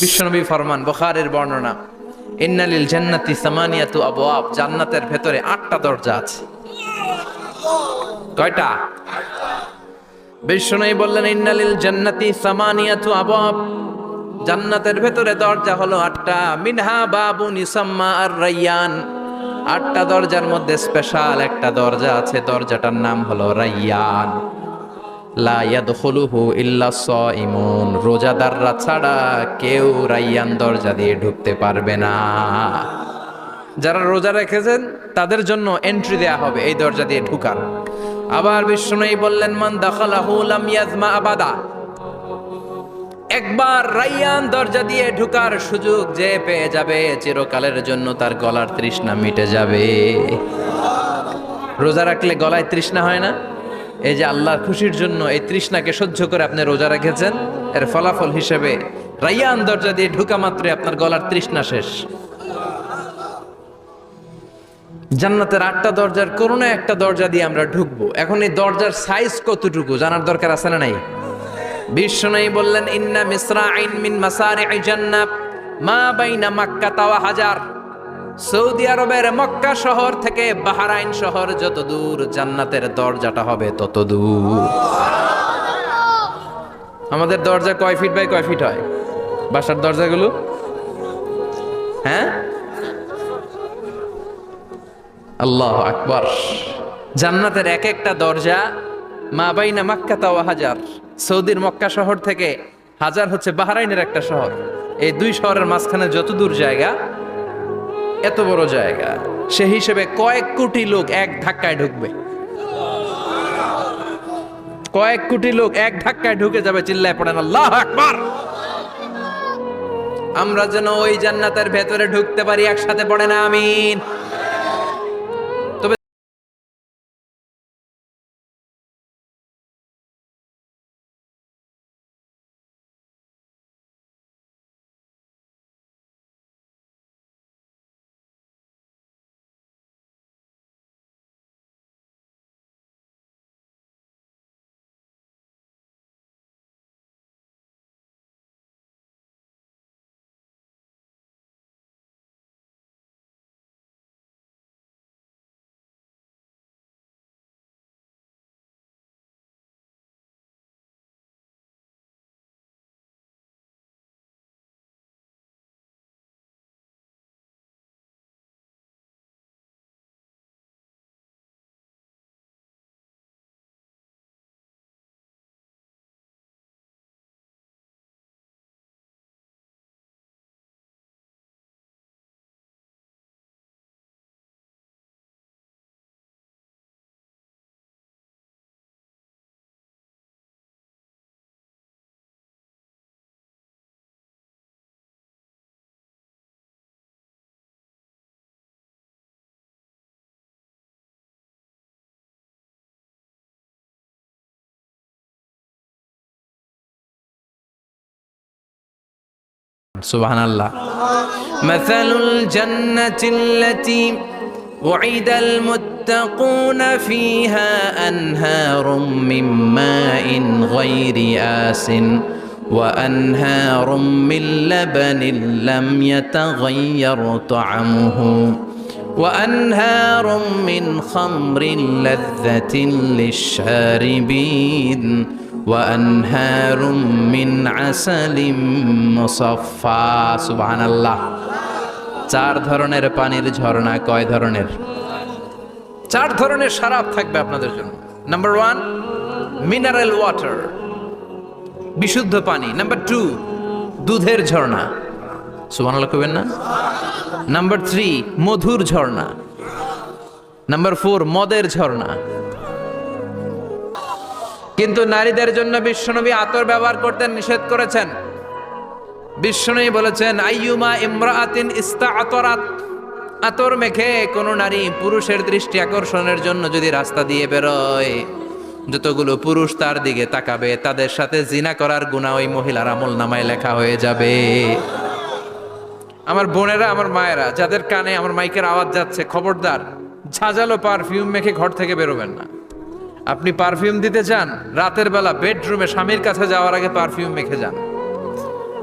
বিশ্বনবী ফরমান, বুখারীর বর্ণনা, ইন্নালিল জান্নাতি সামানিয়াতু আবওয়াব, জান্নাতের ভেতরে 8টা দরজা আছে। কয়টা? বিশ্বনবী বললেন, ইন্নালিল জান্নাতি সামানিয়াতু আবওয়াব, জান্নাতের ভেতরে দরজা হলো 8টা। মিনহা বাবুন ইউসাম্মা আর-রায়্যান, 8টা দরজার মধ্যে স্পেশাল একটা দরজা আছে, দরজাটার নাম হলো রায়্যান। লা ইয়াদখুলুহু ইল্লা সাইমুন, রোজাদাররা ছাড়া কেউ রায়্যান দরজা দিয়ে ঢুকতে পারবে না। যারা রোজা রেখেছেন তাদের জন্য এন্ট্রি দেয়া হবে এই দরজা দিয়ে ঢুকার। আবার বিশ্বনবী বললেন, মান দাখালাহু লাম ইয়াজমা আবাদা, একবার রায়্যান দরজা দিয়ে ঢুকার সুযোগ যে পেয়ে যাবে, চিরকালের জন্য তার গলার তৃষ্ণা মিটে যাবে। রোজা রাখলে গলায় তৃষ্ণা হয় না? এই যে আল্লাহর খুশির জন্য এই তৃষ্ণাকে সহ্য করে আপনি রোজা রেখেছেন, এর ফলাফল হিসেবে রায়্যান দরজা দিয়ে ঢুকা মাত্রই আপনার গলার তৃষ্ণা শেষ। জান্নাতের 8টা দরজার কোন না একটা দরজা দিয়ে আমরা ঢুকবো। এখন এই দরজার সাইজ কতটুকু জানার দরকার আছে না নাই? বিশ্বনবী বললেন, ইন্না মিসরাইন মিন মাসারি'i জান্নাত মা বাইনা মাক্কা ওয়া হাজার, সৌদি আরবের মক্কা শহর থেকে বাহরাইন শহর যত দূর, জান্নাতের দরজাটা হবে তত দূর। আমাদের দরজা কয় ফিট বাই কয় ফিট হয় বাসার দরজাগুলো? হ্যাঁ, আল্লাহু আকবার। জান্নাতের এক একটা দরজা মা বাইনা মাক্কা ওয়া হাজার, সৌদির মক্কা শহর থেকে হাজার হচ্ছে বাহরাইনের একটা শহর, এই দুই শহরের মাঝখানে যত দূর জায়গা, এত বড় জায়গা, সে হিসেবে কয়েক কোটি লোক এক ধাক্কায় ঢুকবে। কয়েক কোটি লোক এক ধাক্কায় ঢুকে যাবে। চিল্লায় পড়েন আল্লাহু আকবার। আমরা যেন ওই জান্নাতের ভেতরে ঢুকতে পারি, একসাথে পড়েন আমিন। তবে সুবহানাল্লাহ। মাসালুল জান্নাতিল্লাতী উইদাল মুত্তাকুনা ফিহা আনহারুম মিন মাইন গায়রি আসিন ওয়া আনহারুম মিন লাবানিন লাম ইয়াতাগায়্যার তা'আমুহু ওয়া আনহারুম মিন খামরিন লাযযাতিন লিশ-শারিবিন ওয়া আনহারুম মিন আসালিম মুসাফফা। সুবহানাল্লাহ। 4 ধরনের পানির ঝর্ণা। কয় ধরনের? 4 ধরনের শরাব থাকবে আপনাদের জন্য। নাম্বার 1 মিনারেল ওয়াটার, বিশুদ্ধ পানি। নাম্বার 2 দুধের ঝর্ণা। সুবহানাল্লাহ কইবেন না? নাম্বার 3 মধুর ঝর্ণা। নাম্বার 4 মদের ঝর্ণা। কিন্তু নারীদের জন্য বিশ্বনবী আতর ব্যবহার করতে নিষেধ করেছেন। বিশ্বনবী বলেছেন, আইয়ুমা ইমরাআতিন ইস্তাআতরাত, আতর মেখে কোন নারী পুরুষের দৃষ্টি আকর্ষণের জন্য যদি রাস্তা দিয়ে বেরোয়, যতগুলো পুরুষ তার দিকে তাকাবে তাদের সাথে জিনা করার গুনাহ ওই মহিলার আমলনামায় লেখা হয়ে যাবে। আমার বোনেরা, আমার মায়েরা, যাদের কানে আমার মাইকের আওয়াজ যাচ্ছে, খবরদার, ঝাঁঝালো পারফিউম মেখে ঘর থেকে বেরোবেন না। আপনি পারফিউম দিতে চান, রাতের বেলা বেডরুমে স্বামীর কাছে যাওয়ার আগে পারফিউম মেখে যান।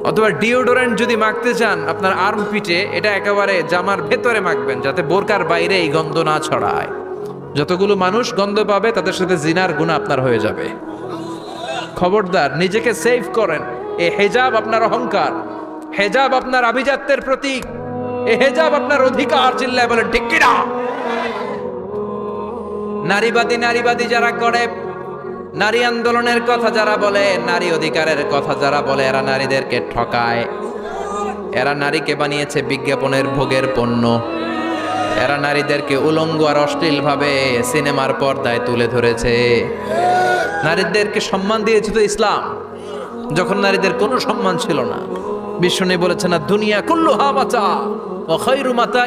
অথবা ডিওডোরেন্ট যদি মাখতে চান আপনার আর্ম পিটে, এটা একেবারে জামার ভেতরে মাখবেন যাতে বোরকার বাইরে এই গন্ধ না ছড়ায়। যতগুলো মানুষ গন্ধ পাবে তাদের সাথে জিনার গুনাহ আপনার হয়ে যাবে। খবরদার, নিজেকে সেভ করেন। এই হেজাব আপনার অহংকার, হেজাব আপনার আভিজাত্যের প্রতীক, এই হেজাব আপনার অধিকার। চিল্লায় বলেন ঠিক কিনা? নারীবাদী নারীবাদী যারা করে, নারী আন্দোলনের কথা যারা বলে, নারী অধিকারের কথা যারা বলে, এরা নারীদেরকে ঠকায়। এরা নারীকে বানিয়েছে বিজ্ঞাপনের ভোগের পণ্য। এরা নারীদেরকে উলঙ্গ আর অশ্লীল ভাবে সিনেমার পর্দায় তুলে ধরেছে। নারীদেরকে সম্মান দিয়েছে তো ইসলাম, যখন নারীদের কোনো সম্মান ছিল না। বিষ্ণু বলেছেন না, দুনিয়া কুল্লুহা মাতা ওয়া খায়রু মাতা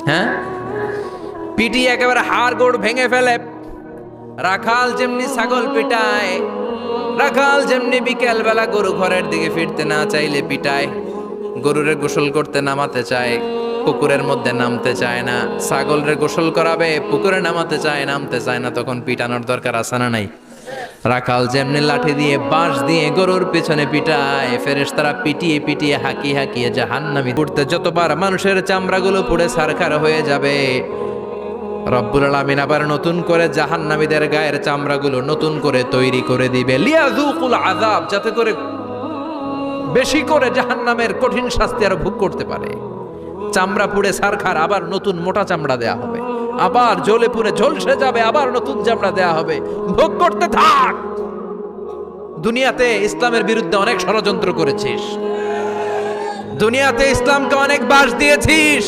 হ্যাঁ, পিটিয়ে একেবারে হাড় গোড় ভেঙে ফেলে। রাখাল যেমনি ছাগল পিটায়, রাখাল যেমনি বিকেল বেলা গরু ঘরের দিকে ফিরতে না চাইলে পিটায়, গরুরে গোসল করতে নামাতে চায়, পুকুরের মধ্যে নামতে চায় না, ছাগলরে গোসল করাবে, পুকুরে নামাতে চায়, নামতে চায় না, তখন পিটানোর দরকার আছে না নাই? রাখাল যেমনি লাঠি দিয়ে বাঁশ দিয়ে গরুর পেছনে পিটায়, ফেরেশতারা পিটিয়ে পিটিয়ে হাঁকিয়ে হাঁকিয়ে জাহান্নামী পুড়তে যতবার মানুষের চামড়াগুলো পুড়ে ছারখার হয়ে যাবে, রব্বুল আলামিন আবার নতুন করে জাহান্নামীদের গায়ের চামড়াগুলো নতুন করে তৈরি করে দিবে, লিয়াযুকুল আযাব, যাতে করে বেশি করে জাহান্নামের কঠিন শাস্তি আর ভোগ করতে পারে। চামড়া পুড়ে ছারখার, আবার নতুন মোটা চামড়া দেয়া হবে, আবার জ্বলে পুড়ে ঝলসে যাবে, আবার নতুন চামড়া দেয়া হবে, ভোগ করতে থাক। দুনিয়াতে ইসলামের বিরুদ্ধে অনেক ষড়যন্ত্র করেছিস, দুনিয়াতে ইসলামকে অনেক বাস দিয়েছিস,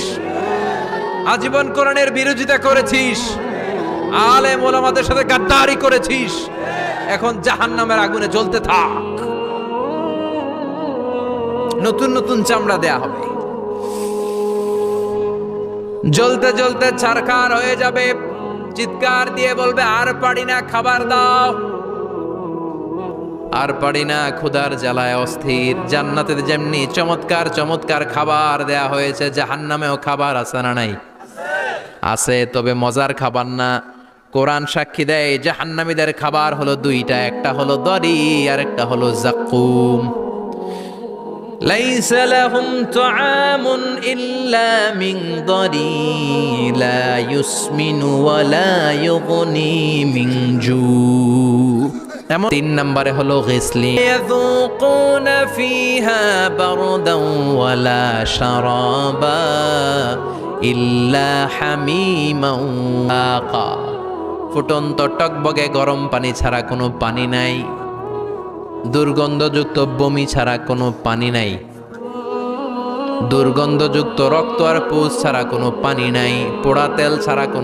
আজীবন কোরআনের বিরোধিতা করেছিস, আলেম ওলামাদের সাথে গাদ্দারি করেছিস, এখন জাহান্নামের আগুনে জ্বলতে থাক। নতুন নতুন চামড়া দেয়া হবে, জ্বলতে জ্বলতে ছারখার হয়ে যাবে, চিৎকার দিয়ে বলবে আর পারি না, খাবার দাও। আর পারি না, ক্ষুধার জ্বালায় অস্থির। জান্নাতে যেমনি চমৎকার চমৎকার খাবার দেয়া হয়েছে, জাহান্নামেও খাবার আছে না নাই? আছে, তবে মজার খাবার না। কোরআন সাক্ষী দেয় জাহান্নামীদের খাবার হলো দুইটা, একটা হলো দরি আর একটা হলো জাকুম। লাইসা লাহুম তুআমুন ইল্লা মিন দরি লা ইউসমিনু ওয়া লা ইউগনি মিন জু। এমন 3 নম্বরে হলো গিসলি, ইয়াযুকুনা ফিহা বারদান ওয়া লা শারাবা ইল্লা হামিমান আকা। ফুটন্ত টকবগে গরম পানি ছাড়া কোনো পানি নাই, দুর্গন্ধযুক্ত বমি ছাড়া কোনো পানি নাই, দুর্গন্ধযুক্ত রক্ত আর পুষ ছাড়া কোনো পানি নাই, পোড়া তেল ছাড়া কোনো